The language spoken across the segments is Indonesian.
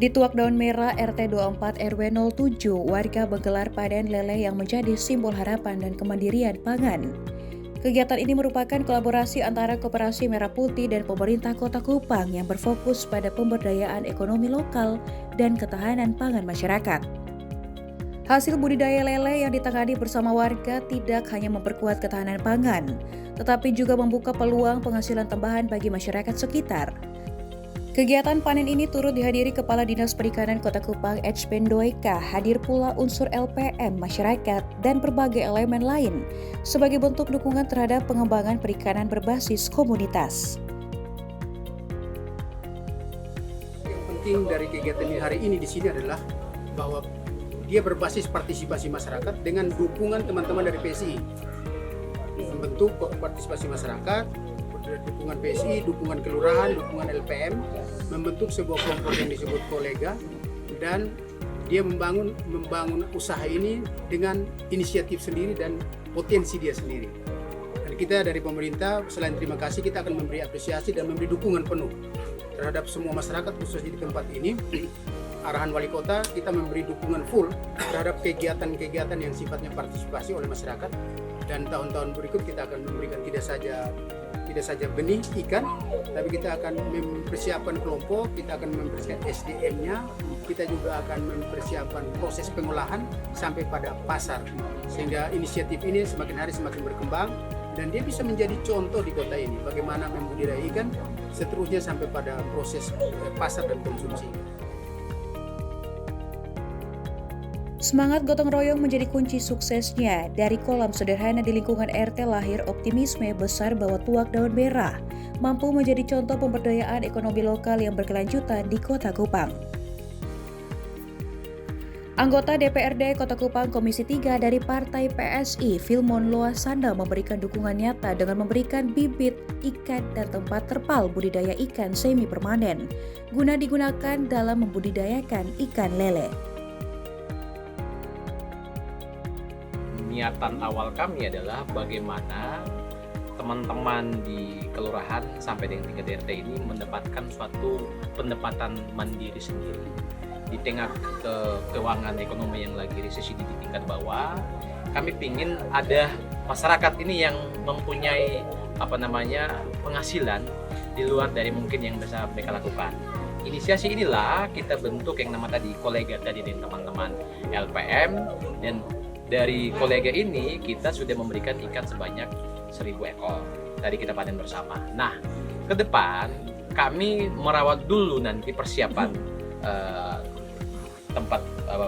Di Tuak Daun Merah RT 24 RW 07, warga menggelar panen lele yang menjadi simbol harapan dan kemandirian pangan. Kegiatan ini merupakan kolaborasi antara Koperasi Merah Putih dan pemerintah Kota Kupang yang berfokus pada pemberdayaan ekonomi lokal dan ketahanan pangan masyarakat. Hasil budidaya lele yang ditangani bersama warga tidak hanya memperkuat ketahanan pangan, tetapi juga membuka peluang penghasilan tambahan bagi masyarakat sekitar. Kegiatan panen ini turut dihadiri Kepala Dinas Perikanan Kota Kupang H. Pendoeka, hadir pula unsur LPM, masyarakat, dan berbagai elemen lain sebagai bentuk dukungan terhadap pengembangan perikanan berbasis komunitas. Yang penting dari kegiatan hari ini di sini adalah bahwa dia berbasis partisipasi masyarakat dengan dukungan teman-teman dari PSI. Membentuk partisipasi masyarakat, dukungan PSI, dukungan kelurahan, dukungan LPM, membentuk sebuah kelompok yang disebut kolega, dan dia membangun usaha ini dengan inisiatif sendiri dan potensi dia sendiri. Dan kita dari pemerintah, selain terima kasih, kita akan memberi apresiasi dan memberi dukungan penuh terhadap semua masyarakat, khususnya di tempat ini. Arahan wali kota, kita memberi dukungan full terhadap kegiatan-kegiatan yang sifatnya partisipasi oleh masyarakat, dan tahun-tahun berikut kita akan memberikan tidak saja benih ikan, tapi kita akan mempersiapkan kelompok, kita akan mempersiapkan SDM-nya, kita juga akan mempersiapkan proses pengolahan sampai pada pasar, sehingga inisiatif ini semakin hari semakin berkembang dan dia bisa menjadi contoh di kota ini bagaimana membudidaya ikan seterusnya sampai pada proses pasar dan konsumsi. Semangat gotong royong menjadi kunci suksesnya. Dari kolam sederhana di lingkungan RT lahir optimisme besar bahwa Tuak Daun Merah mampu menjadi contoh pemberdayaan ekonomi lokal yang berkelanjutan di Kota Kupang. Anggota DPRD Kota Kupang Komisi 3 dari Partai PSI, Filmon Loasanda, memberikan dukungan nyata dengan memberikan bibit ikan dan tempat terpal budidaya ikan semi permanen guna digunakan dalam membudidayakan ikan lele. Niatan awal kami adalah bagaimana teman-teman di kelurahan sampai dengan tingkat RT ini mendapatkan suatu pendapatan mandiri sendiri di tengah keuangan ekonomi yang lagi resesi di tingkat bawah. Kami ingin ada masyarakat ini yang mempunyai penghasilan di luar dari mungkin yang bisa mereka lakukan. Inisiasi inilah kita bentuk yang nama tadi kolega tadi dengan teman-teman LPM, dan dari kolega ini kita sudah memberikan ikan sebanyak 1.000 ekor. Tadi kita panen bersama. Nah, ke depan kami merawat dulu nanti persiapan tempat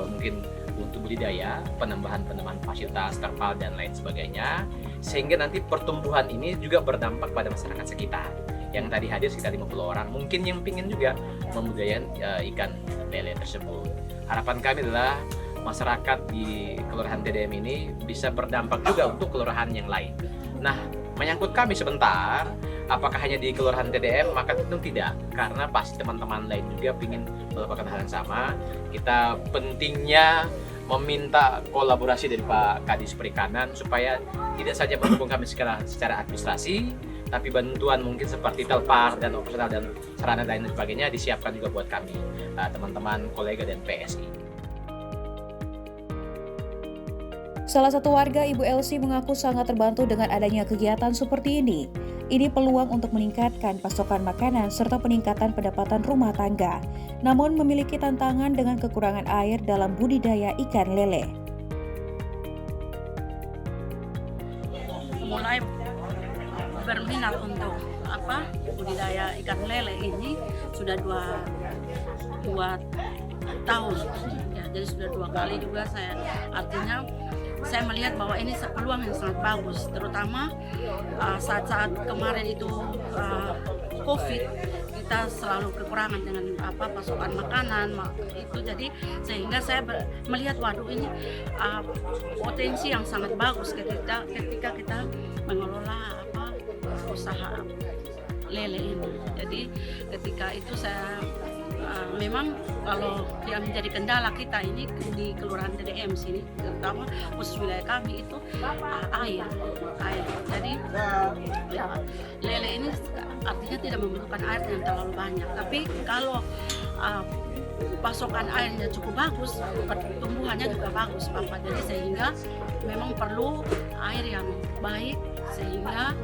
mungkin untuk budidaya, penambahan fasilitas, terpal dan lain sebagainya, sehingga nanti pertumbuhan ini juga berdampak pada masyarakat sekitar. Yang tadi hadir sekitar 50 orang, mungkin yang ingin juga membudidayakan ikan lele tersebut. Harapan kami adalah masyarakat di Kelurahan TDM ini bisa berdampak juga untuk kelurahan yang lain. Nah, menyangkut kami sebentar, apakah hanya di Kelurahan TDM? Maka tentu tidak, karena pasti teman-teman lain juga ingin melakukan hal yang sama. Kita pentingnya meminta kolaborasi dari Pak Kadis Perikanan supaya tidak saja mendukung kami secara administrasi, tapi bantuan mungkin seperti telpar dan operasional dan sarana lain dan sebagainya disiapkan juga buat kami, teman-teman, kolega dan PSI. Salah satu warga, Ibu Elsie, mengaku sangat terbantu dengan adanya kegiatan seperti ini. Ini peluang untuk meningkatkan pasokan makanan serta peningkatan pendapatan rumah tangga. Namun memiliki tantangan dengan kekurangan air dalam budidaya ikan lele. Mulai berminat untuk budidaya ikan lele ini sudah dua tahun. Ya, jadi sudah 2 kali juga saya melihat bahwa ini peluang yang sangat bagus, terutama saat-saat kemarin itu COVID, kita selalu kekurangan dengan pasokan makanan itu, jadi sehingga saya melihat waduh ini potensi yang sangat bagus ketika kita mengelola usaha lele ini. Jadi ketika itu saya memang kalau yang menjadi kendala kita ini di Kelurahan TDM sini, terutama khusus wilayah kami itu air. Jadi ya, lele ini artinya tidak memerlukan air yang terlalu banyak. Tapi kalau pasokan airnya cukup bagus, pertumbuhannya juga bagus Bapak. Jadi sehingga memang perlu air yang baik sehingga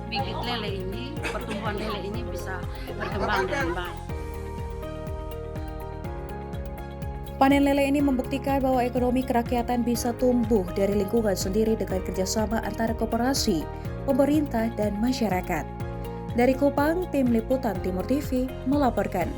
bibit lele ini, pertumbuhan lele ini bisa berkembang dengan baik. Panen lele ini membuktikan bahwa ekonomi kerakyatan bisa tumbuh dari lingkungan sendiri dengan kerjasama antara koperasi, pemerintah, dan masyarakat. Dari Kupang, Tim Liputan Timur TV melaporkan.